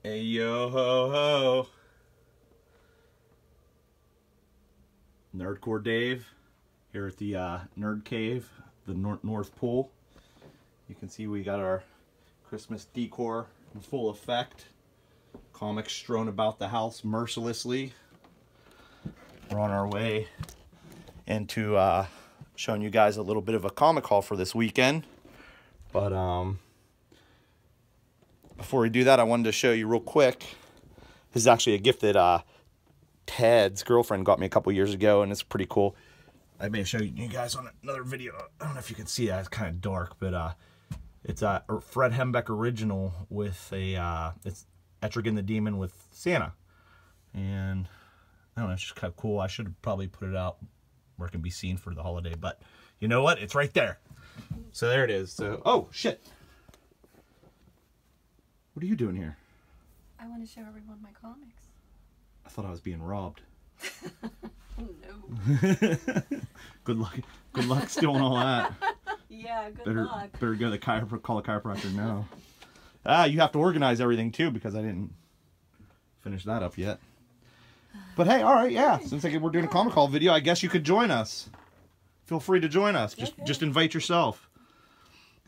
Hey, yo ho ho. Nerdcore Dave here at the Nerd Cave, the North Pole. You can see we got our Christmas decor in full effect. Comics strewn about the house mercilessly. We're on our way into showing you guys a little bit of a comic haul for this weekend. But before we do that, I wanted to show you real quick. This is actually a gift that Ted's girlfriend got me a couple years ago, and it's pretty cool. I may show you guys on another video. I don't know if you can see that. It's kind of dark, but it's a Fred Hembeck original with a it's Etrigan the Demon with Santa, and I don't know, it's just kind of cool. I should have probably put it out where it can be seen for the holiday, but you know what? It's right there. So there it is. So, oh shit! What are you doing here? I want to show everyone my comics. I thought I was being robbed. Oh no. Good luck stealing all that. Yeah, good luck. Better go to the call a chiropractor now. You have to organize everything too, because I didn't finish that up yet. But hey, all right, yeah. Since we're doing a comic haul video, I guess you could join us. Feel free to join us. Just invite yourself.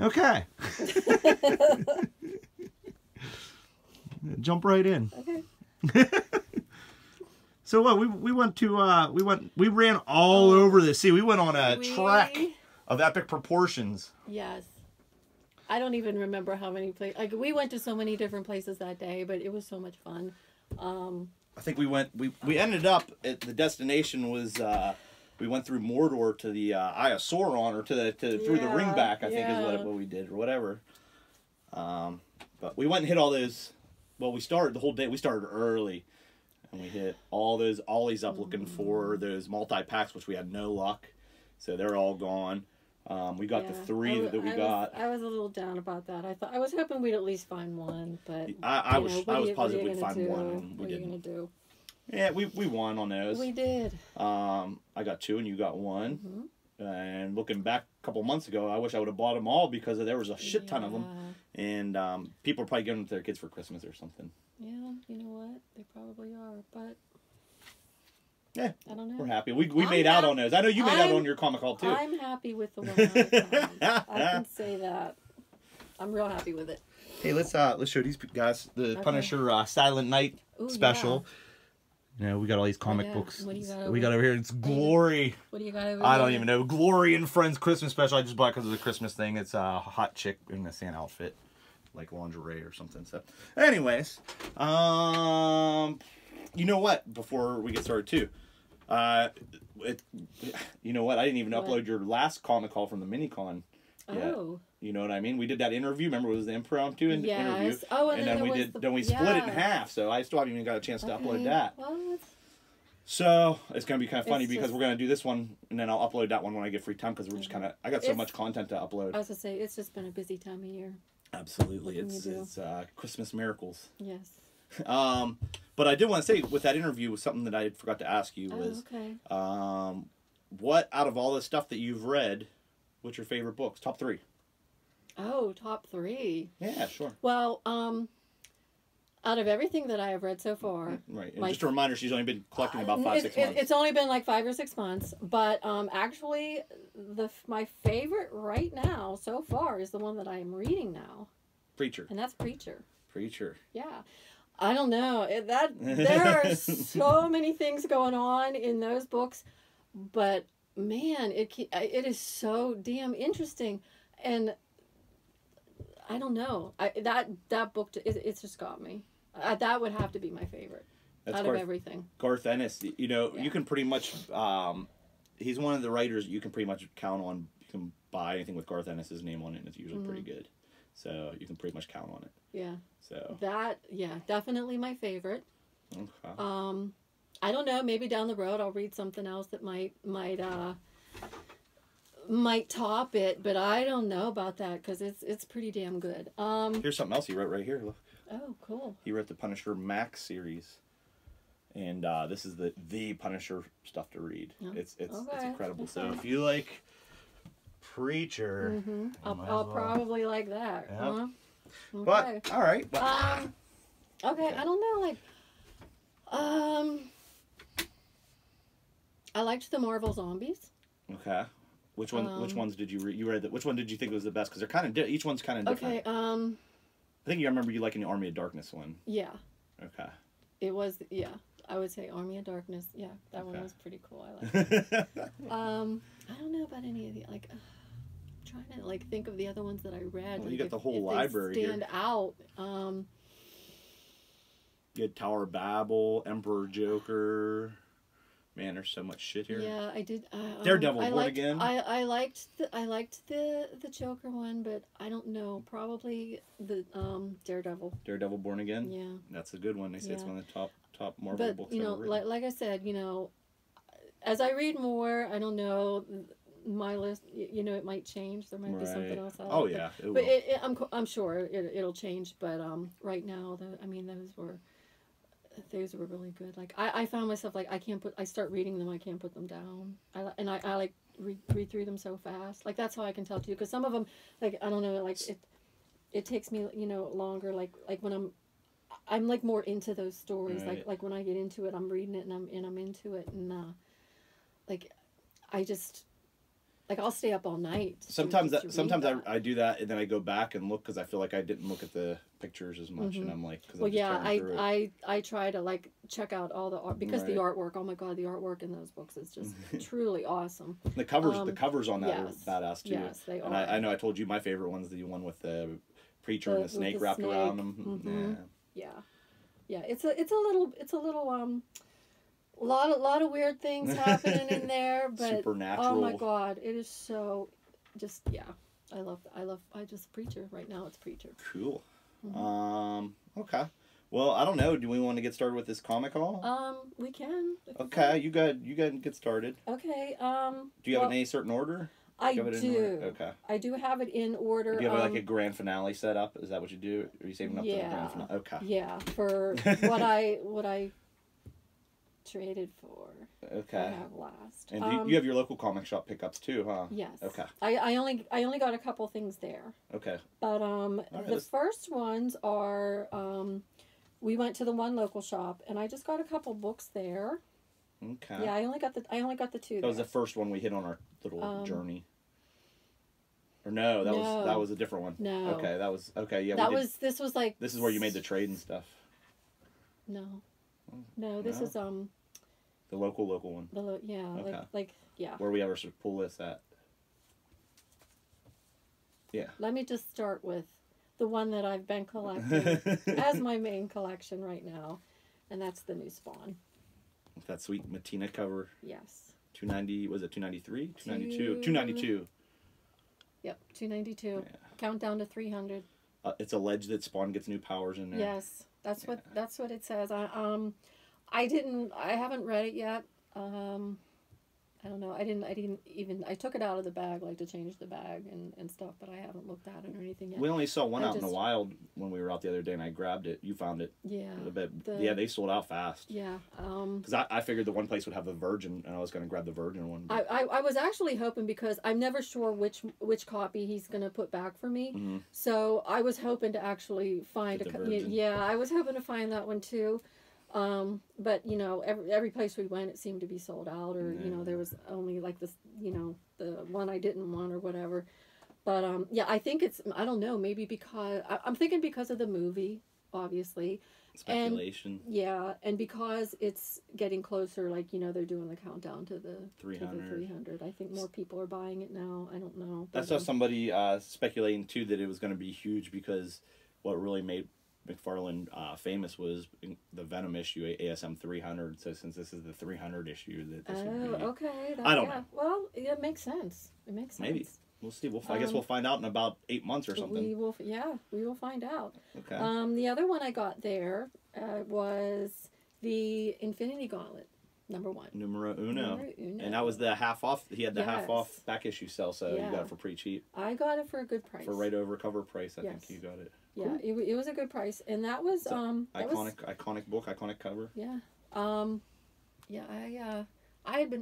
Okay. Jump right in. Okay. So what we ran all over the sea. We went on a trek of epic proportions. Yes. I don't even remember how many places. Like, we went to so many different places that day, but it was so much fun. I think we ended up at the destination was we went through Mordor to the Eye of Sauron, or through the Ringback, I think is what we did, or whatever. But we went and hit all those. Well, we started the whole day. We started early, and we hit all those ollies up looking for those multi-packs, which we had no luck. So they're all gone. We got the three that we got. I was a little down about that. I was hoping we'd at least find one, but I was positive we'd find one, and we didn't. What are you gonna do? Yeah, we won on those. We did. I got two, and you got one. And looking back a couple months ago, I wish I would have bought them all, because there was a shit ton of them. And people are probably giving them to their kids for Christmas or something. Yeah, you know what? They probably are, but yeah, I don't know. We're happy. We made out on those. I know you made out on your comic haul too. I'm happy with the one I found. I can say that. I'm real happy with it. Hey, let's show these guys the Punisher Silent Night special. Yeah. You know, we got all these comic books. What do you got we got over here. It's Glory. What do you got over I don't even know. Glory and Friends Christmas special. I just bought it because of the Christmas thing. It's a hot chick in a Santa outfit, like lingerie or something. So, anyways, you know what? Before we get started too, you know what? I didn't even upload your last comic haul from the mini-con yet. Oh. You know what I mean? We did that interview. Remember, it was the impromptu interview. Oh, and then we split it in half. So I still haven't even got a chance to upload that. Well, so it's gonna be kind of funny because we're gonna do this one, and then I'll upload that one when I get free time, because we're just kind of I got so much content to upload. I was gonna say, it's just been a busy time of year. Absolutely, it's Christmas miracles. Yes. But I did want to say, with that interview, was something that I forgot to ask you was, what out of all the stuff that you've read, what's your favorite books? Top 3. Oh, top 3. Yeah, sure. Well, out of everything that I have read so far, right. And just a reminder, she's only been collecting about 5-6 months. It's only been like 5 or 6 months, but actually, my favorite right now so far is the one that I am reading now. Preacher. And that's Preacher. Preacher. Yeah. I don't know. There are so many things going on in those books, but man, it is so damn interesting, and I don't know. That book, it's just got me. That would have to be my favorite out of everything. Garth Ennis, you know, you can pretty much. He's one of the writers you can pretty much count on. You can buy anything with Garth Ennis's name on it, and it's usually pretty good. So you can pretty much count on it. Yeah. So definitely my favorite. Okay. I don't know. Maybe down the road I'll read something else that might top it, but I don't know about that, because it's pretty damn good. Here's something else he wrote right here. Look. Oh, cool. He wrote the Punisher Max series, and this is the Punisher stuff to read. Oh, it's incredible. Okay. So if you like Preacher, I'll probably like that. Yep. Okay. But all right. Okay, I don't know, like, I liked the Marvel Zombies. Okay. Which ones did you read? You read which one did you think was the best? Because they're kind of each one's kind of different. Okay, I think you remember you liking the Army of Darkness one. yeah. Okay. It was, yeah. I would say Army of Darkness. Yeah, that one was pretty cool. I liked it. I don't know about any of the, like, I'm trying to, like, think of the other ones that I read. Well, like, you got if, the whole if library they stand here. out. You had Tower of Babel, Emperor Joker. Man, there's so much shit here. Yeah, I did. Daredevil, I Born liked, Again. I liked the Joker one, but I don't know. Probably the Daredevil. Daredevil, Born Again. Yeah, That's a good one. They say it's one of the top Marvel but books you know, ever written. like I said, you know, as I read more, I don't know. My list, you know, it might change. There might be something else. Oh yeah, but I'm sure it'll change. But right now, those were really good. Like I found myself like I start reading them, I can't put them down. I like read through them so fast. Like that's how I can tell too. Because some of them, like I don't know, like it takes me, you know, longer. Like when I'm like more into those stories. Right. Like when I get into it, I'm reading it and I'm into it and like I just. Like I'll stay up all night. Sometimes I do that and then I go back and look because I feel like I didn't look at the pictures as much and I'm like, cause well, yeah, I I try to like check out all the art because the artwork. Oh my god, the artwork in those books is just truly awesome. the covers on that are badass too. Yes, they and are. I know I told you my favorite one's the one with the preacher and the snake wrapped around them. Yeah. It's a little a lot of weird things happening in there, but supernatural. Oh my god, it is so just I just Preacher right now. It's Preacher. Cool. Okay. Well, I don't know. Do we want to get started with this comic haul? We can. Okay, you go and get started. Okay. Do you have it in any certain order? I do. Okay. I do have it in order. Do you have like a grand finale set up? Is that what you do? Are you saving up to the grand finale? Okay. Yeah, for what I traded for. Okay. I have last. And you have your local comic shop pickups too, huh? Yes. Okay. I only got a couple things there. Okay. But the first ones are we went to the one local shop and I just got a couple books there. Okay. Yeah, I only got the two. That was the first one we hit on our little journey. Or no, that was a different one. No. Okay, that was okay. Yeah. This was like. This is where you made the trade and stuff. No. No, this is the local one. Like yeah. Where we ever pull this at. Yeah. Let me just start with the one that I've been collecting as my main collection right now, and that's the new Spawn. That sweet Matina cover. Yes. 290, was it 293? 292. 292. Yep, 292. Yeah. Countdown to 300. It's alleged that Spawn gets new powers in there. Yes, that's what it says. I haven't read it yet. I don't know. I didn't even. I took it out of the bag, like to change the bag and stuff, but I haven't looked at it or anything yet. We only saw one out in the wild when we were out the other day, and I grabbed it. You found it. Yeah. They sold out fast. Yeah. Because I figured the one place would have the Virgin, and I was going to grab the Virgin one. I was actually hoping because I'm never sure which copy he's going to put back for me. Mm-hmm. So I was hoping to actually find I was hoping to find that one too. But you know, every place we went, it seemed to be sold out, or you know, there was only like this, you know, the one I didn't want or whatever. But yeah, I think I don't know, maybe because I'm thinking because of the movie, obviously. Speculation. And because it's getting closer, like, you know, they're doing the countdown to the 300. I think more people are buying it now. I don't know. I saw somebody speculating too that it was going to be huge because what really made McFarlane famous was the Venom issue, ASM 300. So since this is the 300 issue, that this would be... okay. I don't know. Well, it makes sense. It makes sense. Maybe. We'll see. I guess we'll find out in about 8 months or something. We will find out. Okay. The other one I got there was the Infinity Gauntlet, #1. Numero uno. And that was the half off. He had the half off back issue sale, so you got it for pretty cheap. I got it for a good price. For right over cover price, I think you got it. Yeah, cool. It was a good price, and that was iconic book, iconic cover. Yeah. I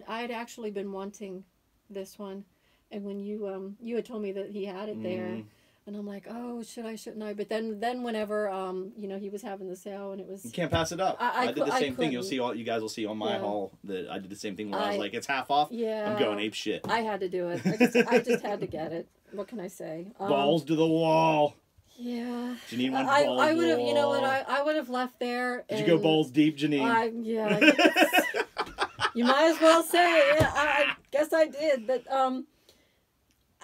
had actually been wanting this one, and when you had told me that he had it there, And I'm like, oh, shouldn't I? But then whenever, you know, he was having the sale and it was... You can't pass it up. I did the same thing. You'll see, you guys will see on my haul that I did the same thing where I was like, it's half off. Yeah. I'm going ape shit. I had to do it. I just had to get it. What can I say? Balls to the wall. Yeah. Janine went balls I would to have, the you know what, wall. I would have left there. Did you go balls deep, Janine? Yeah. You might as well say, yeah, I guess I did. But, I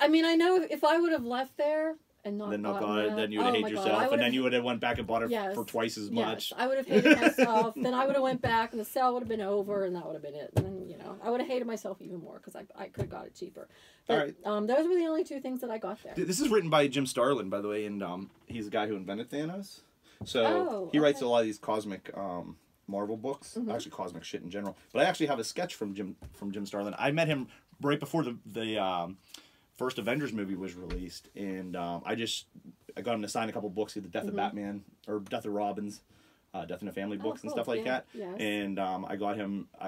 mean, I know if I would have left there and not got it, then you would have hated yourself, and then you would have went back and bought it for twice as much. Yes, I would have hated myself. Then I would have went back, and the sale would have been over, and that would have been it. And then, you know, I would have hated myself even more because I could have got it cheaper. But, all right. Those were the only two things that I got there. This is written by Jim Starlin, by the way, and he's the guy who invented Thanos. So he writes a lot of these cosmic Marvel books, actually cosmic shit in general. But I actually have a sketch from Jim Starlin. I met him right before the first Avengers movie was released, and I got him to sign a couple books, the Death of Batman or Death of Robins, Death in a Family books and stuff like that. Yes. And I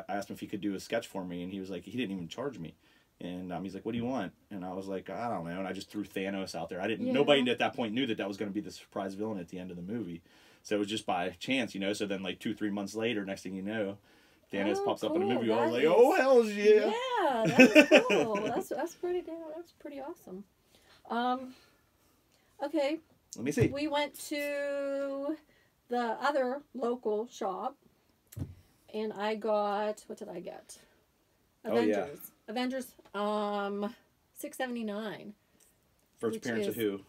asked him if he could do a sketch for me, and he was like, he didn't even charge me. And he's like, what do you want? And I was like, I don't know. And I just threw Thanos out there. Nobody at that point knew that was going to be the surprise villain at the end of the movie. So it was just by chance, you know. So then like 2-3 months later, next thing you know, Thanos pops up in a movie. I was like, oh, hell yeah. Yeah, that's cool. that's pretty awesome. Okay. Let me see. We went to the other local shop, and I got, what did I get? Avengers. Oh, yeah. Avengers, $6.79. First appearance of who?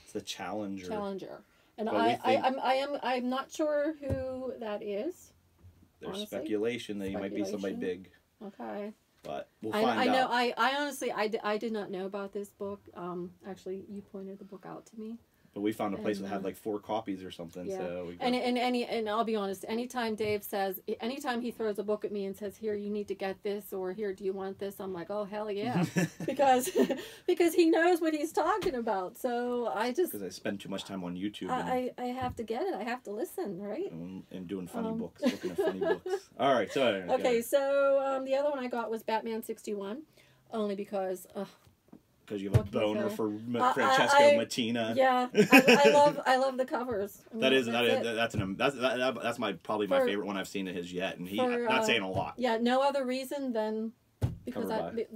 It's the Challenger. Challenger. And I'm not sure who that is. There's honestly. Speculation that he might be somebody big. Okay. But we'll find out. I know. I honestly, I did not know about this book. Actually, you pointed the book out to me. But we found a place that had like 4 copies or something. Yeah. So we got... and I'll be honest. Anytime he throws a book at me and says, "Here, you need to get this," or "Here, do you want this?" I'm like, "Oh, hell yeah," because he knows what he's talking about. So because I spend too much time on YouTube. I have to get it. I have to listen, right? And doing funny books, looking at funny books. All right, so okay. So the other one I got was Batman 61, only because. Because you have a boner for Francesco Mattina. Yeah, I love the covers. I mean, that's probably my favorite one I've seen of his yet, and not saying a lot. Yeah, no other reason than because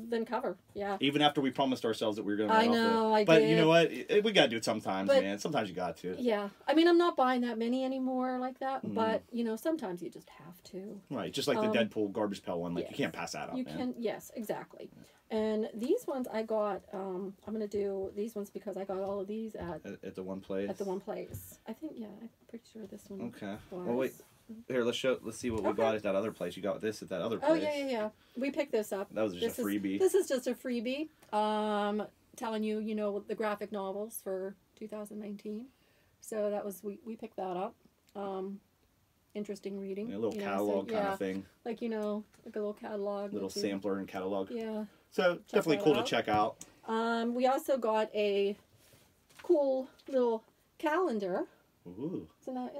than cover. Yeah. Even after we promised ourselves that we were going to. I know, but you know what? We got to do it sometimes, man. Sometimes you got to. Yeah, I mean, I'm not buying that many anymore like that, but you know, sometimes you just have to. Right, just like the Deadpool garbage pail one. Like you can't pass that up. Yes, exactly. And these ones I got, I'm going to do these ones because I got all of these at the one place. At the one place. I think, I'm pretty sure this one okay. Well, wait. Here, let's see what we got at that other place. You got this at that other place. Oh, yeah. We picked this up. That was just a freebie. This is just a freebie. Telling you, you know, the graphic novels for 2019. So that was, we picked that up. Interesting reading. A little catalog kind of thing. Like, you know, like a little catalog. Little sampler and catalog. Yeah. So definitely cool to check out. We also got a cool little calendar. Ooh. Isn't that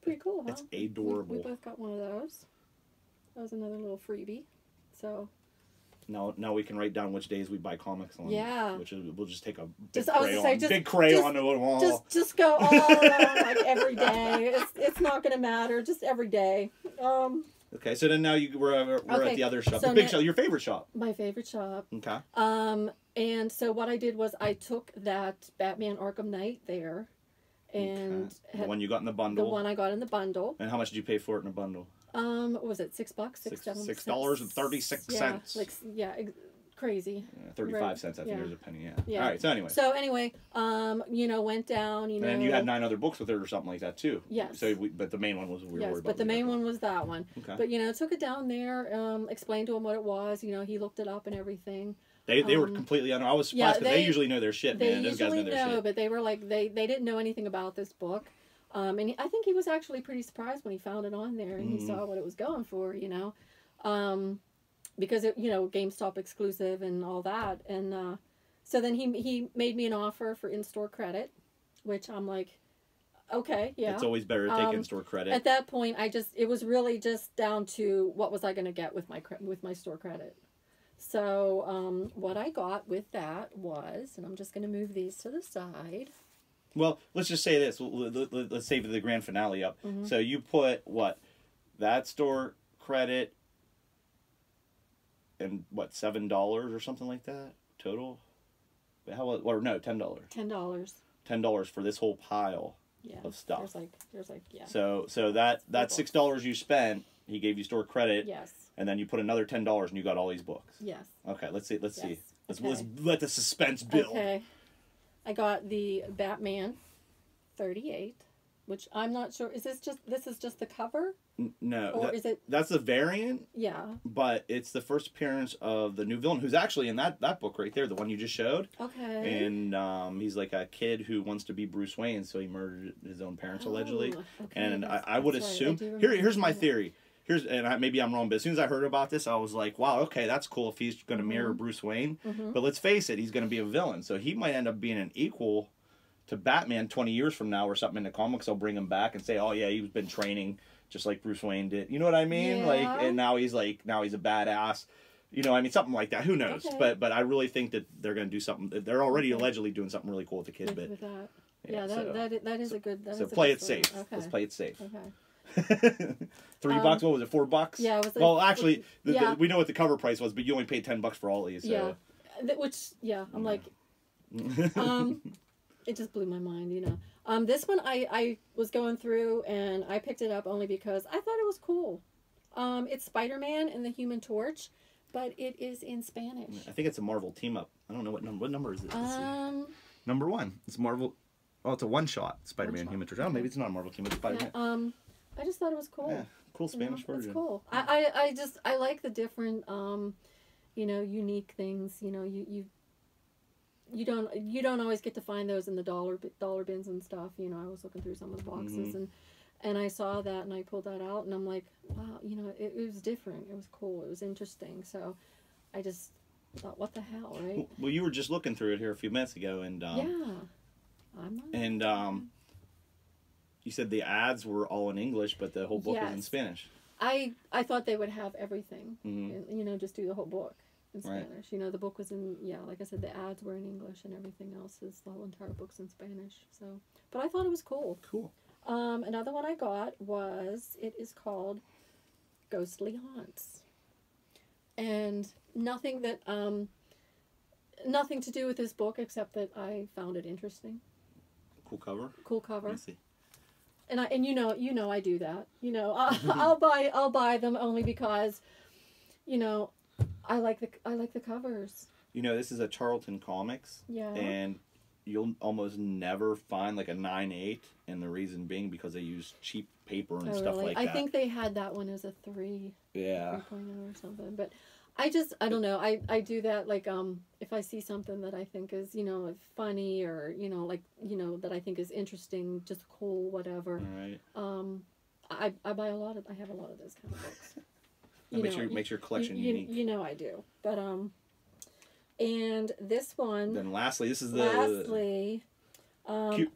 pretty cool, huh? It's adorable. We both got one of those. That was another little freebie. So. Now we can write down which days we buy comics on. Yeah. We'll just take a big crayon to the wall. Just go all around like every day. It's not going to matter. Just every day. Okay, so then now we're at the other shop, the big shop, your favorite shop. My favorite shop. Okay. And so what I did was I took that Batman Arkham Knight there, and the one you got in the bundle. The one I got in the bundle. And how much did you pay for it in a bundle? What was it, $6? $6.36. Crazy. 35 cents. I think there's a penny. Yeah. All right. So anyway. You know, went down. You know. And you had 9 other books with it or something like that too. Yes. So, but the main one was we were worried about. But the main one was that one. Okay. But you know, took it down there. Explained to him what it was. You know, he looked it up and everything. They were completely I was surprised because they usually know their shit, man. Those guys know their shit. But they were like they didn't know anything about this book. And I think he was actually pretty surprised when he found it on there and he saw what it was going for, you know, because it, you know, GameStop exclusive and all that. And so then he made me an offer for in-store credit, which I'm like, okay, yeah. It's always better to take in-store credit. At that point, it was really just down to what was I going to get with my store credit. So what I got with that was, and I'm just going to move these to the side. Well, let's just say this. Let's save the grand finale up. So you put what? That store credit and what, $7 or something like that total? How, or no, $10. $10. $10 for this whole pile of stuff. There's like yeah. So that $6 you spent, he gave you store credit. Yes. And then you put another $10 and you got all these books. Yes. Okay, let's see. Let's okay. let the suspense build. Okay. I got the Batman 38, which I'm not sure. This is just the cover? No. Or is it? That's the variant. Yeah. But it's the first appearance of the new villain, who's actually in that book right there, the one you just showed. Okay. And he's like a kid who wants to be Bruce Wayne, so he murdered his own parents allegedly. Okay. And I would assume here's my theory. Maybe I'm wrong, but as soon as I heard about this, I was like, wow, okay, that's cool if he's going to mirror Bruce Wayne. But let's face it, he's going to be a villain, so he might end up being an equal to Batman 20 years from now or something in the comics. They'll bring him back and say, oh yeah, he's been training just like Bruce Wayne did. You know what I mean? Yeah. And now he's a badass. You know, I mean, something like that. Who knows? Okay. But I really think that they're going to do something. They're already allegedly doing something really cool with the kid. With that. Yeah, that is a good. So play it safe. Okay. Let's play it safe. Okay. $3. What was it? $4? Yeah. It was well, actually, we know what the cover price was, but you only paid $10 for all these. So. Yeah. I'm like, it just blew my mind, you know. This one I was going through and I picked it up only because I thought it was cool. It's Spider-Man and the Human Torch, but it is in Spanish. I think it's a Marvel team up. I don't know what number is it. Number 1. It's Marvel. Oh, it's a one-shot Spider-Man Human Torch. Oh, maybe it's not a Marvel team. It's Spider-Man. Yeah, I just thought it was cool. Yeah, cool Spanish version. It's cool. I like the different unique things. You know, you don't always get to find those in the dollar bins and stuff. You know, I was looking through some of the boxes and I saw that and I pulled that out and I'm like, wow, you know, it was different. It was cool. It was interesting. So I just thought, what the hell, right? Well, you were just looking through it here a few minutes ago and I'm not. And you said the ads were all in English, but the whole book was in Spanish. I thought they would have everything. And, you know, just do the whole book in Spanish. Right. You know, the book was in, like I said, the ads were in English and everything else is, the whole entire book's in Spanish. So, but I thought it was cool. Cool. Another one I got it is called Ghostly Haunts. And nothing to do with this book except that I found it interesting. Cool cover. Cool cover. Let me see. And you know I do that. You know, I'll buy them only because, you know, I like the covers. You know, this is a Charlton Comics. Yeah. And you'll almost never find like a 9/8, and the reason being because they use cheap paper and stuff like that. I think they had that one as a 3. Yeah. 3.0 or something. But I don't know. I do that like if I see something that I think is, you know, funny or, you know, like, you know, that I think is interesting, just cool, whatever. All right. I have a lot of those kind of books. Makes your collection unique. You know I do. But and this one. Then lastly, this is Lastly,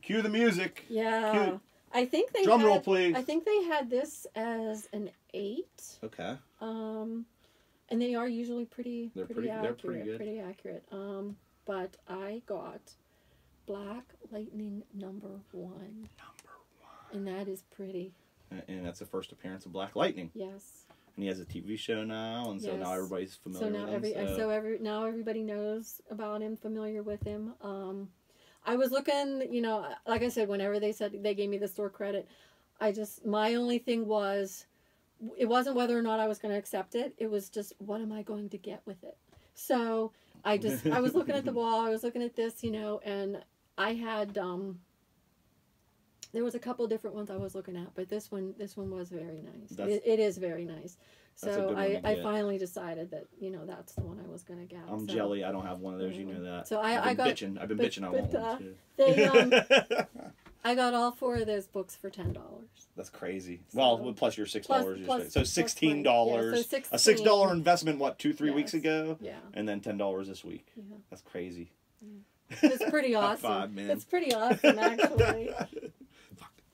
cue the music. Yeah. Cue. I think they drum roll, please. I think they had this as an 8. Okay. And they are usually pretty accurate. They're pretty good. Pretty accurate. But I got Black Lightning number 1. And that is pretty. And that's the first appearance of Black Lightning. Yes. And he has a TV show now, and so now everybody's familiar with him. Now everybody knows about him, familiar with him. I was looking, you know, like I said, whenever they said they gave me the store credit, my only thing was, it wasn't whether or not I was going to accept it. It was just, what am I going to get with it? So I was looking at the wall, I was looking at this, you know, and I had, there was a couple different ones I was looking at, but this one was very nice. It is very nice. So I finally decided that, you know, that's the one I was going to get. I'm jelly. I don't have one of those. You know that. So I've been bitching. I want one too. I got all 4 of those books for $10. That's crazy. Well, plus your $6. So $16. Yeah, so a $6 investment. What, 2-3 weeks ago? Yeah. And then $10 this week. Yeah. That's crazy. Yeah. It's pretty awesome. High five, man. It's pretty awesome, actually.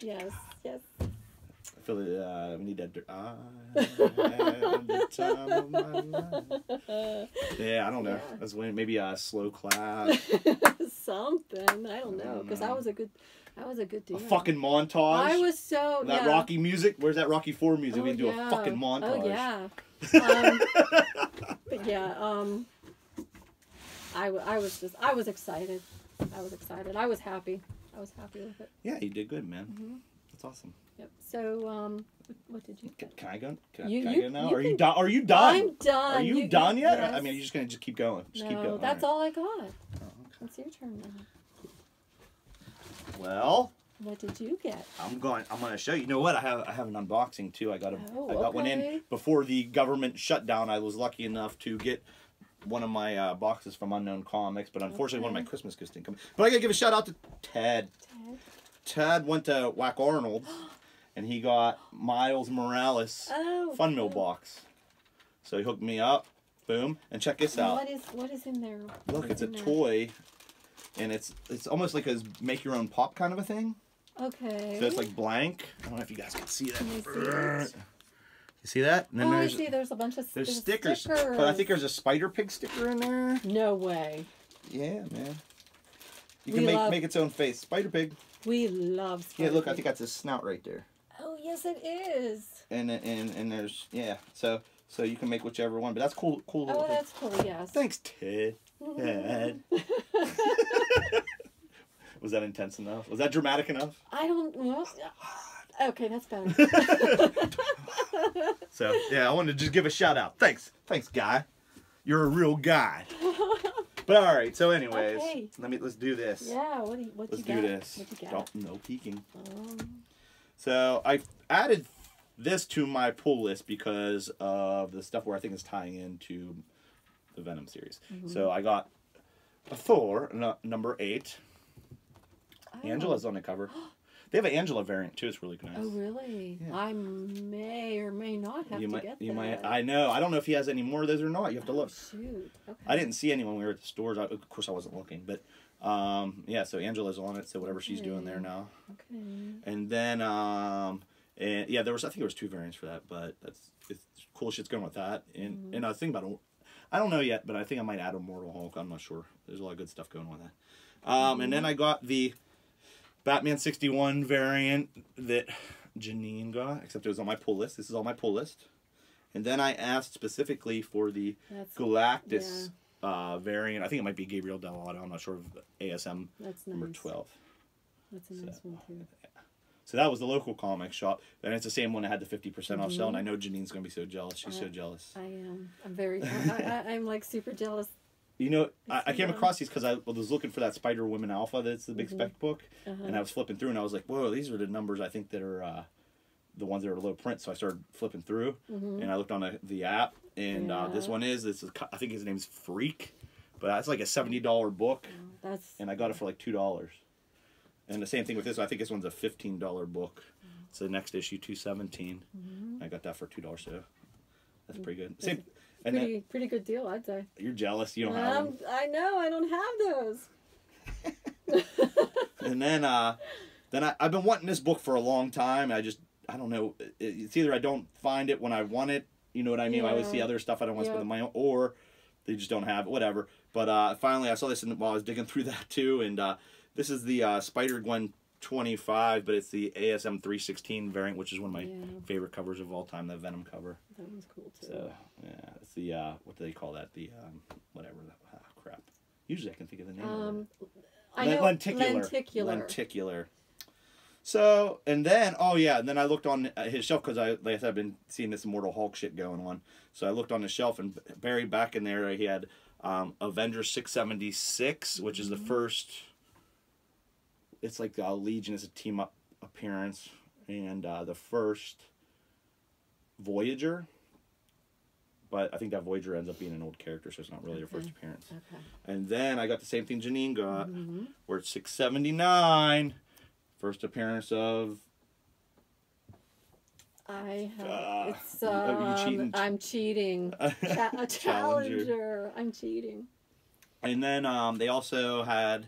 Yes. feel it. We need that. I had the time of my life. Yeah, I don't know. Yeah. That's when maybe a slow clap. Something. I don't know. Because that was a good deal. A fucking montage. I was so that Rocky music. Where's that Rocky 4 music? We do a fucking montage. Oh yeah. But yeah. I was excited. I was happy. I was happy with it. Yeah, you did good, man. That's awesome. Yep. So, what did you get? Can I go? Can I You go now? you Are you done? Are you done? I'm done. Are you done yet? Yes. I mean, you're just gonna keep going. Just keep going. That's all I got. Oh, okay. It's your turn now. Well, What did you get? I'm gonna show you. You know what? I have an unboxing too. I got one in okay. before the government shutdown. I was lucky enough to get one of my boxes from Unknown Comics, but unfortunately one of my Christmas gifts didn't come. But I gotta give a shout out to Ted. Ted went to Whack Arnold's, and he got Miles Morales Fun Mill box. So he hooked me up. Boom. And check this out. What is in there? Look, it's a toy, and it's almost like a make your own pop kind of a thing. Okay. So it's like blank. I don't know if you guys can see that. Can you see it? You see that? And then I see. There's a bunch of stickers. But I think there's a Spider Pig sticker in there. No way. Yeah, man. You can make its own face. Spider Pig. We love Spider Yeah, look, Pig. I think that's his snout right there. Oh, yes, it is. And there's so you can make whichever one. But that's cool. Cool. Oh, that's cool. Yes. Thanks, Ted. Ted. Was that intense enough? Was that dramatic enough? I don't know. Okay, that's better. So yeah, I wanted to just give a shout out. Thanks, guy. You're a real guy. But all right. So anyways, Okay. let's do this. Yeah. Let's do this. What you got? No peeking. So I added this to my pull list because of the stuff where I think it's tying into the Venom series. So I got a Thor number 8. Oh. Angela's on the cover. They have an Angela variant too. It's really nice. Oh, really? Yeah. I may or may not have to get that. You might. I know. I don't know if he has any more of those or not. You have to look. Shoot. Okay. I didn't see any when we were at the stores. Of course, I wasn't looking. But yeah. So Angela's on it. So whatever she's doing there now. Okay. And then and yeah, I think there was 2 variants for that. But it's cool shit's going with that. And I was thinking about it. I don't know yet, but I think I might add Immortal Hulk. I'm not sure. There's a lot of good stuff going with that. And then I got the Batman 61 variant that Juh9 got, except it was on my pull list. This is on my pull list. And then I asked specifically for the Galactus variant. I think it might be Gabriel Dell'Otto. I'm not sure of ASM number 12. That's a nice one, too. So that was the local comic shop. And it's the same one that had the 50% off sale. And I know Juh9's going to be so jealous. She's so jealous. I am. I'm very, I'm like super jealous. You know, I came across these because I was looking for that Spider-Woman Alpha that's the big spec book. And I was flipping through and I was like, whoa, these are the numbers I think that are the ones that are low print. So I started flipping through and I looked on the app. And this one is, I think his name's Freak. But that's like a $70 book. And I got it for like $2. And the same thing with this. I think this one's a $15 book. It's the next issue, 217. I got that for $2. So that's pretty good. Same. Pretty good deal, I'd say. You're jealous. You don't have them. I know. I don't have those. And then I've been wanting this book for a long time. I don't know. It's either I don't find it when I want it. You know what I mean? I always see other stuff I don't want to spend the money on, or they just don't have it. Whatever. But finally, I saw this while I was digging through that too. And this is the Spider-Gwen 25, but it's the ASM 316 variant, which is one of my favorite covers of all time. The Venom cover. That one's cool too. So yeah, it's the what do they call that? The whatever. Crap. Usually I can think of the name of it. I know. Lenticular. So, and then, and then I looked on his shelf because like I said, I've been seeing this Immortal Hulk shit going on. So I looked on his shelf and buried back in there, he had Avengers 676, which is the first. It's like Legion is a team up appearance, and the first Voyager. But I think that Voyager ends up being an old character, so it's not really her first appearance. Okay. And then I got the same thing Juh9 got, where it's 679, first appearance of. I have. It's I'm cheating. A challenger. I'm cheating. And then they also had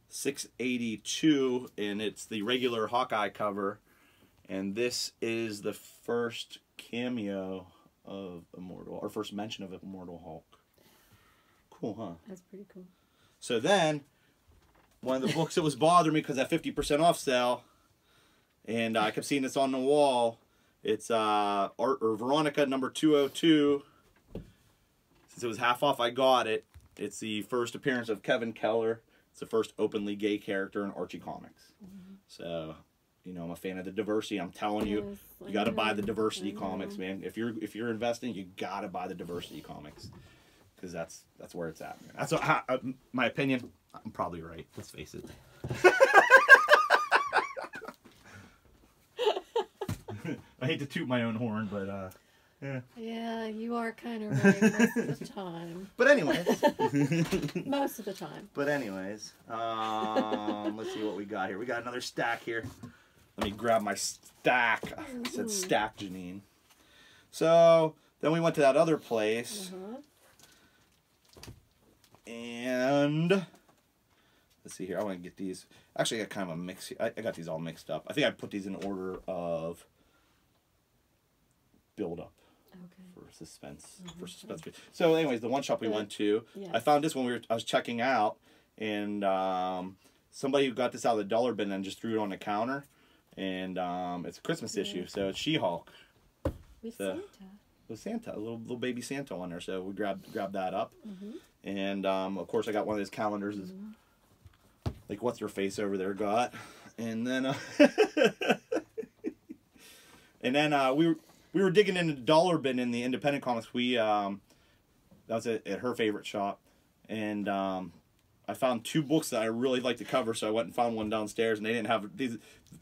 682, and it's the regular Hawkeye cover, And this is the first cameo of Immortal, or first mention of Immortal Hulk. Cool, huh? That's pretty cool. So then, one of the books that was bothering me because that 50% off sale, and I kept seeing this on the wall. It's Art or Veronica number 202. Since it was half off, I got it. It's the first appearance of Kevin Keller. It's the first openly gay character in Archie Comics. So, you know, I'm a fan of the diversity. I'm telling you, you got to buy the diversity comics, man. If you're investing, you got to buy the diversity comics, because that's where it's at, man. That's what, my opinion. I'm probably right. Let's face it. I hate to toot my own horn, but yeah. Yeah, you are kind of right most of the time. But anyways. Most of the time. But anyways, let's see what we got here. We got another stack here. Let me grab my stack. I said stack, Janine. So then we went to that other place. And let's see here. I want to get these. Actually, I got kind of a mix. I got these all mixed up. I think I put these in order of build up. For suspense. So anyways, the one shop we went to, I found this when I was checking out, and somebody who got this out of the dollar bin and just threw it on the counter, and it's a Christmas issue, so it's She-Hulk. With Santa. With Santa, a little baby Santa on there, so we grabbed that up, and of course I got one of those calendars, like what's her face over there got, and then we were digging in the dollar bin in the independent comics. That was at her favorite shop, and I found two books that I really liked the cover, so I went and found one downstairs, and they didn't have these.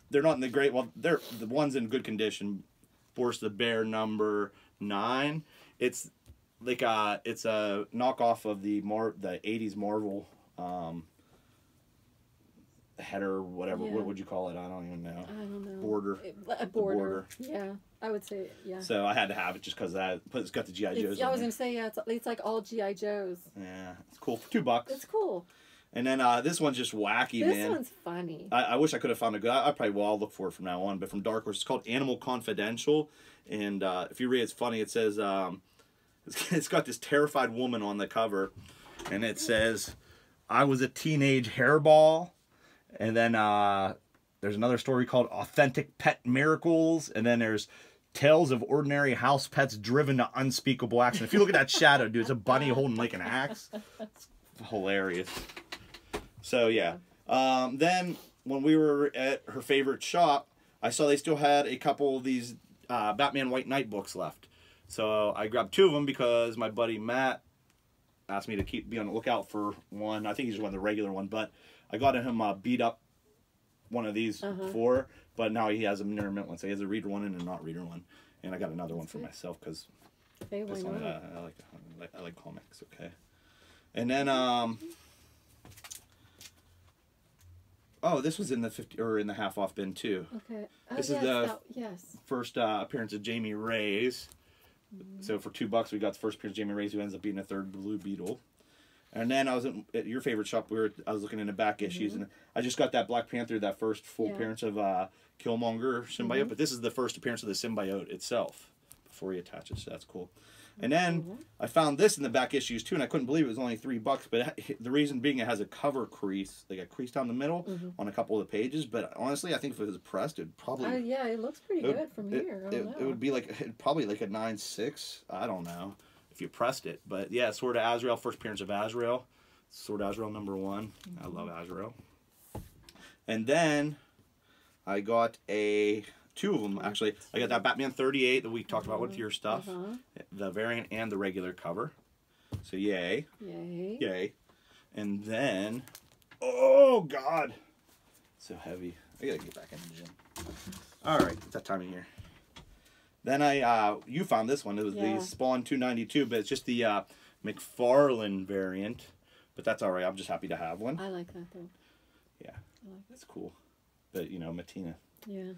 They're not in the great. Well, they're the one's in good condition. Boris the Bear number 9. It's like it's a knockoff of the 80s Marvel header, whatever. What would you call it? I don't even know. I don't know. Border. A border. Yeah, I would say So I had to have it just because it's got the GI Joes. I was gonna say it's like all GI Joes. Yeah, it's cool for $2. It's cool. And then this one's just wacky, man. This one's funny. I wish I could have found a good. I probably will. I'll look for it from now on. But from Dark Horse, it's called Animal Confidential. And if you read, it's funny. It says it's got this terrified woman on the cover, and it says, "I was a teenage hairball." And then there's another story called Authentic Pet Miracles. And then there's Tales of Ordinary House Pets Driven to Unspeakable Action. If you look at that shadow, dude, it's a bunny holding like an axe. It's hilarious. So, yeah. Then when we were at her favorite shop, I saw they still had a couple of these Batman White Knight books left. So I grabbed 2 of them because my buddy Matt asked me to be on the lookout for one. I think he just wanted the regular one, but I got him beat up one of these before, but now he has a mirror mint one, so he has a reader one and a not reader one, and I got another one for myself because I like comics. Okay, and then oh, this was in the 50 or in the half off bin too. Okay, this is the first appearance of Jamie Reyes. So for $2, we got the first appearance of Jamie Reyes, who ends up being the 3rd Blue Beetle. And then I was at your favorite shop. I was looking in the back issues, and I just got that Black Panther, that first full appearance of Killmonger symbiote. But this is the first appearance of the symbiote itself before he attaches. So that's cool. And then I found this in the back issues too, and I couldn't believe it was only $3. But the reason being, it has a cover crease, like a crease down the middle on a couple of the pages. But honestly, I think if it was pressed, it'd probably yeah, it looks pretty good from here. It would be probably like a 9.6. I don't know if you pressed it, but yeah, Sword of Azrael, first appearance of Azrael, Sword of Azrael number 1. I love Azrael. And then I got 2 of them actually. I got that Batman 38 that we talked about with your stuff, the variant and the regular cover. So yay, yay. And then, oh god, so heavy. I gotta get back in the gym. All right, it's that time of year. Then you found this one. It was the Spawn 292, but it's just the McFarlane variant. But that's all right. I'm just happy to have one. I like that though. Yeah, it's cool. But you know, Matina. Yeah.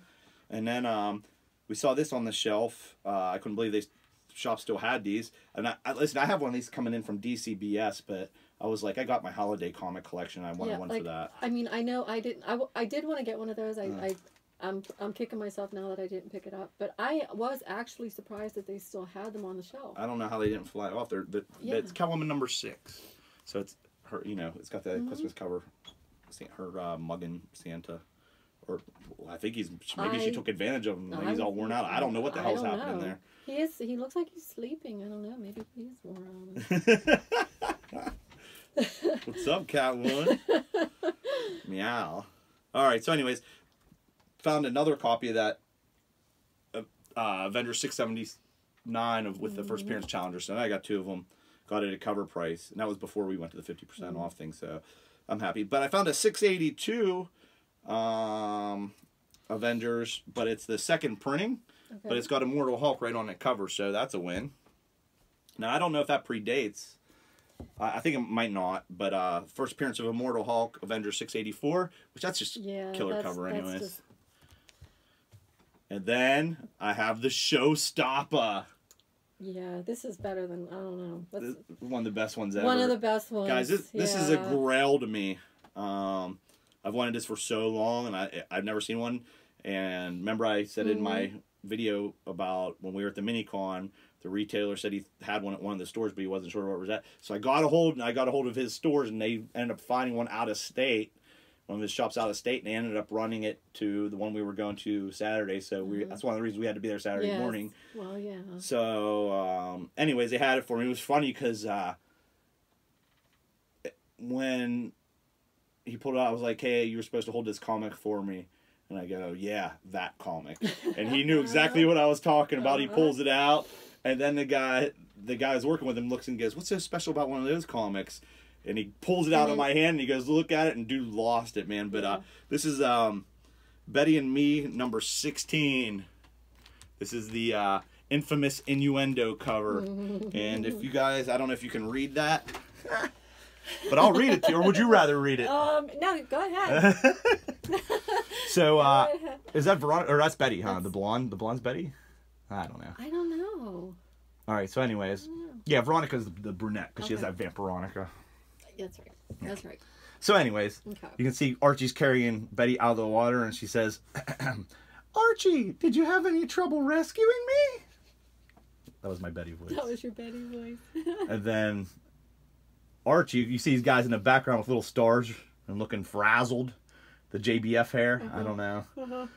And then we saw this on the shelf. I couldn't believe the shop still had these. And listen, I have one of these coming in from DCBS, but I was like, I got my holiday comic collection. I wanted one for that. I mean, I know I did want to get one of those. I'm kicking myself now that I didn't pick it up. But I was actually surprised that they still had them on the shelf. I don't know how they didn't fly off. It's Catwoman #6, so it's her. You know, it's got the Christmas cover. Her mugging Santa, or I think maybe she took advantage of him. He's all worn out. I don't know what the hell's happening there. He looks like he's sleeping. I don't know. Maybe he's worn out. What's up, Catwoman? Meow. All right. So, anyways, found another copy of that Avenger 679 with the first appearance Challenger. So I got 2 of them. Got it at cover price, and that was before we went to the 50% off thing. So I'm happy. But I found a 682 Avengers, but it's the second printing. Okay. But it's got Immortal Hulk right on the cover, so that's a win. Now I don't know if that predates. I think it might not, but first appearance of Immortal Hulk, Avengers 684, which that's just killer cover anyways. Just... And then I have the Showstopper. Yeah, this is better than, I don't know. One of the best ones ever. One of the best ones. Guys, this is a grail to me. I've wanted this for so long, and I've never seen one. And remember I said in my video about when we were at the Minicon, the retailer said he had one at one of the stores, but he wasn't sure where it was at. So I got a hold of his stores, and they ended up finding one out of state, one of his shops out of state, and they ended up running it to the one we were going to Saturday. So that's one of the reasons we had to be there Saturday morning. Well, yeah. So, anyways, they had it for me. It was funny because when he pulled it out, I was like, hey, you were supposed to hold this comic for me. And I go, yeah, that comic. And he knew exactly what I was talking about. He pulls it out. And then the guy I was working with him looks and goes, what's so special about one of those comics? And he pulls it out of my hand and he goes, look at it. And dude lost it, man. But this is Betty and Me #16. This is the infamous Innuendo cover. And if you guys, I don't know if you can read that. But I'll read it to you. Or would you rather read it? No, go ahead. So, is that Veronica? Or that's Betty, huh? The blonde's Betty? I don't know. I don't know. All right, so anyways. Yeah, Veronica's the brunette, because she has that vamp Veronica. That's right. That's right. So anyways, you can see Archie's carrying Betty out of the water, and she says, Archie, did you have any trouble rescuing me? That was my Betty voice. That was your Betty voice. And then Archie, you see these guys in the background with little stars and looking frazzled. The JBF hair, I don't know.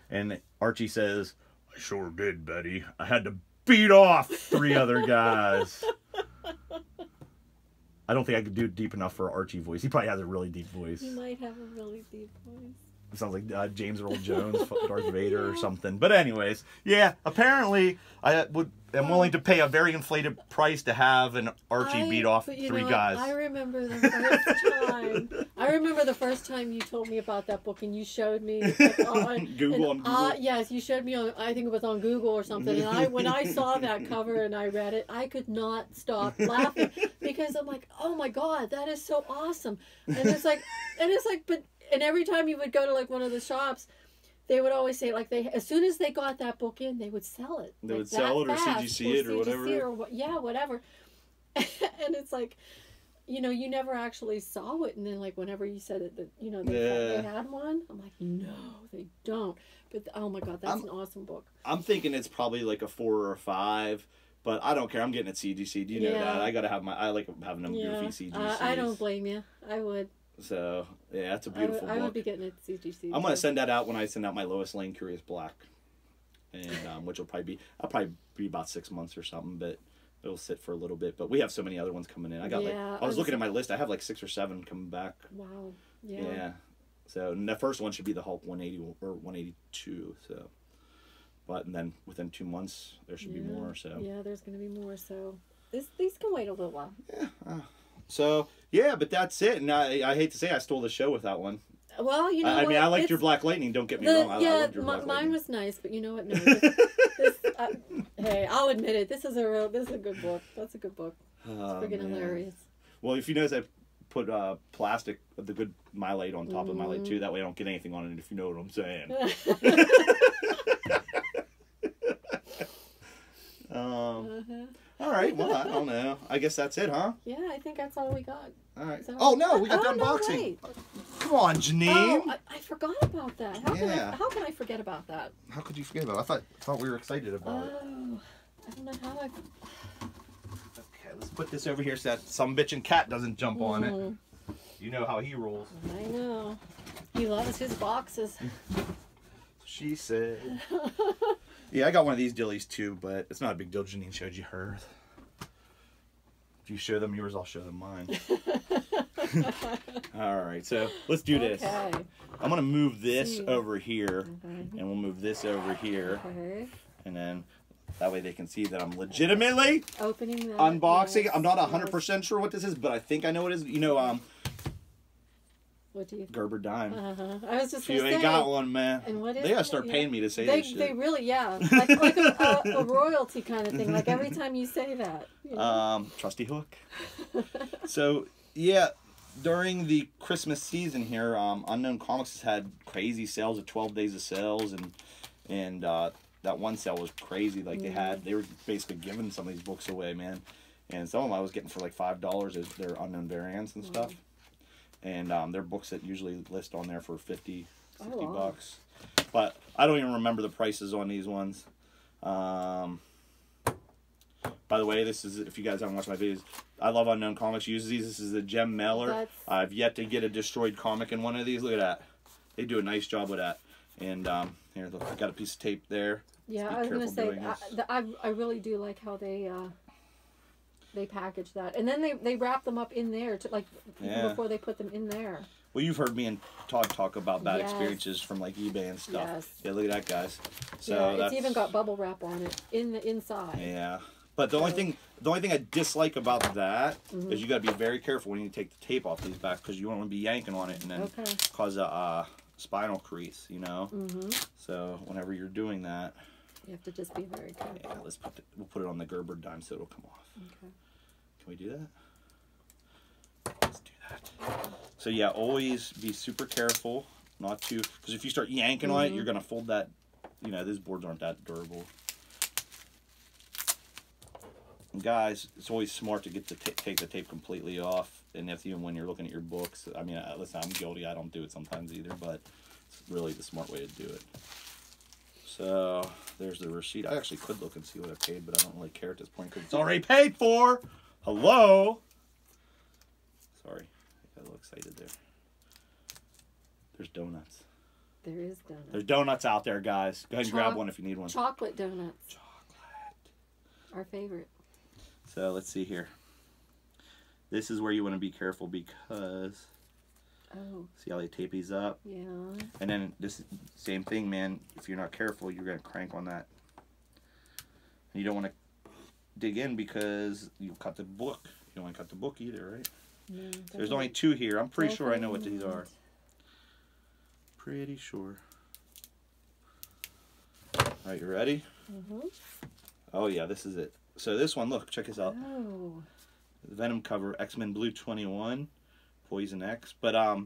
And Archie says, I sure did, Betty. I had to beat off 3 other guys. I don't think I could do deep enough for Archie voice. He probably has a really deep voice. He might have a really deep voice. It sounds like James Earl Jones, Darth Vader or something. But anyways, yeah, apparently I'm willing to pay a very inflated price to have an Archie beat off 3 guys. I remember the first time. I remember the first time you told me about that book, and you showed me on Google. Yes, you showed me on. I think it was on Google or something. And when I saw that cover and I read it, I could not stop laughing because I'm like, oh my god, that is so awesome. And it's like, but. And every time you would go to like one of the shops, they would always say like as soon as they got that book in, they would sell it. They would sell it or CGC it or whatever. Whatever. And it's like, you never actually saw it. And then like whenever you said it, that they had one, I'm like, no, they don't. But oh my god, that's an awesome book. I'm thinking it's probably like a 4 or a 5. But I don't care. I'm getting it CGC. Do you know that? I gotta have I like having them goofy CGCs. I don't blame you. I would. So, yeah, that's a beautiful book. I would be getting it CGC. I'm going to send that out when I send out my Lois Lane Curious Black. And which will probably be about 6 months or something, but it'll sit for a little bit. But we have so many other ones coming in. I was looking at my list. I have like 6 or 7 coming back. Wow. Yeah. So, and the first one should be the Hulk 180 or 182. So, and then within 2 months, there should be more. So. Yeah, there's going to be more. So, these can wait a little while. Yeah. So, yeah, but that's it. And I hate to say I stole the show with that one. Well, I mean, I liked your Black Lightning, don't get me wrong. I loved your Black Lightning. Mine was nice, but you know what? No, hey, I'll admit it. This is a good book. That's a good book. It's friggin' hilarious. Well, if you notice, I put plastic of the good Mylate on top of Mylate too. That way I don't get anything on it, if you know what I'm saying. All right, well, I don't know. I guess that's it, huh? Yeah, I think that's all we got. All right. Oh, no, we got the unboxing. No, Come on, Janine. Oh, I forgot about that. How can I forget about that? How could you forget about it? I thought we were excited about it. Oh, I don't know how I... Okay, let's put this over here so that some bitchin' cat doesn't jump on it. You know how he rolls. I know. He loves his boxes. She said. Yeah, I got one of these dillies too, but it's not a big deal. Janine showed you hers. If you show them yours, I'll show them mine. All right, so let's do this. Okay. I'm going to move this over here, and we'll move this over here. Okay. And then that way they can see that I'm legitimately opening that, unboxing. yes, I'm not 100% sure what this is, but I think I know what it is. You know, what do you... Gerber dime. I was just If you ain't got one, man. And what is they gotta start paying me to say this shit. They really, yeah. Like a royalty kind of thing. Like every time you say that. You know? Trusty hook. So, yeah, during the Christmas season here, Unknown Comics has had crazy sales of 12 days of sales, and that one sale was crazy. Like they were basically giving some of these books away, man. And some of them I was getting for like $5 as their unknown variants and stuff. And they're books that usually list on there for 50 bucks. But I don't even remember the prices on these ones. By the way, this is, if you guys haven't watched my videos, I love Unknown Comics uses these. This is a gem mailer. I've yet to get a destroyed comic in one of these. Look at that. They do a nice job with that. And here, look, I got a piece of tape there. Yeah, I was going to say, I really do like how they package that, and then they wrap them up in there to before they put them in there. Well, you've heard me and Todd talk about bad experiences from like eBay and stuff. Yes. Yeah, look at that, guys. So it's even got bubble wrap on it in the inside. Yeah, but the only thing I dislike about that is you got to be very careful when you take the tape off these back, because you don't want to be yanking on it and then cause a spinal crease, you know. So whenever you're doing that, you have to just be very careful. Yeah, we'll put it on the Gerber dime so it'll come off. Okay. Can we do that? Let's do that. So yeah, always be super careful not to, because if you start yanking on it, you're gonna fold that. You know, these boards aren't that durable. And guys, it's always smart to get take the tape completely off, and even when you're looking at your books. I mean, listen, I'm guilty. I don't do it sometimes either, but it's really the smart way to do it. So there's the receipt. I actually could look and see what I paid, but I don't really care at this point because it's already paid for. Hello. Sorry, I got a little excited there. There's donuts. There is donuts. There's donuts out there, guys. Go ahead and grab one if you need one. Chocolate donuts. Chocolate. Our favorite. So let's see here. This is where you want to be careful because... Oh. See how they tape these up? Yeah. And then this same thing, man. If you're not careful, you're going to crank on that. And you don't want to dig in because you cut the book. You don't want to cut the book either, right? No, so there's only two here. I'm pretty sure I know what these are. Pretty sure. All right, you ready? Oh, yeah, this is it. So this one, look, check this out. Oh. The Venom cover, X-Men Blue 21. Poison X, but I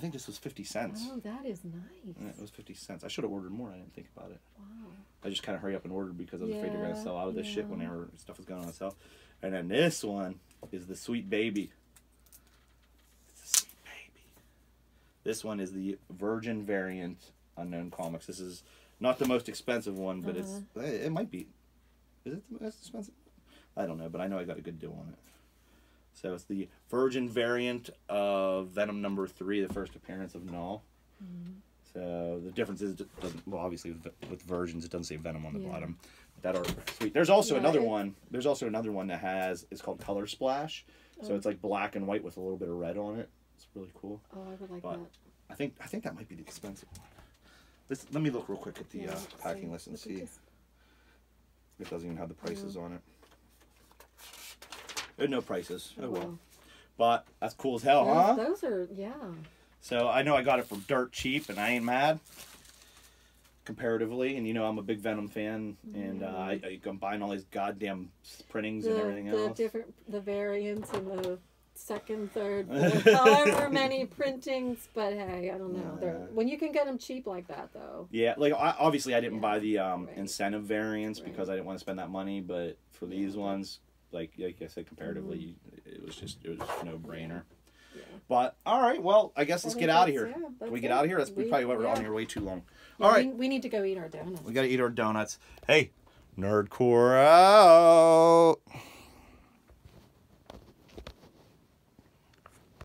think this was 50 cents. Oh, that is nice. Yeah, it was 50 cents. I should have ordered more. I didn't think about it. Wow. I just kind of hurry up and ordered because I was afraid they're going to sell out of this shit whenever stuff was going on sale. And then this one is the Sweet Baby. It's a Sweet Baby. This one is the Virgin variant Unknown Comics. This is not the most expensive one, but it might be. Is it the most expensive? I don't know, but I know I got a good deal on it. So it's the Virgin variant of Venom number 3, the first appearance of Null. So the difference is, well, obviously with Virgins, it doesn't say Venom on the bottom. That are sweet. There's also another one. There's also another one that it's called Color Splash. So it's like black and white with a little bit of red on it. It's really cool. Oh, I would like that. I think that might be the expensive one. Let me look real quick at the packing list and see. It doesn't even have the prices on it. There's no prices. Oh well. But that's cool as hell, huh? Those are, So I know I got it for dirt cheap, and I ain't mad. Comparatively, and you know I'm a big Venom fan, and I'm buying all these goddamn printings and everything else. The variants and the second, third, fourth, however many printings. But hey, I don't know. When you can get them cheap like that, though. Yeah, like obviously I didn't buy the incentive variants because I didn't want to spend that money, but for these ones. Like I said, comparatively, it was a no-brainer. But all right, well, I guess let's get out of here. Yeah, Can we get out of here? We probably went on here way too long. Yeah, All right, we need to go eat our donuts. we got to eat our donuts. Hey, Nerdcore out.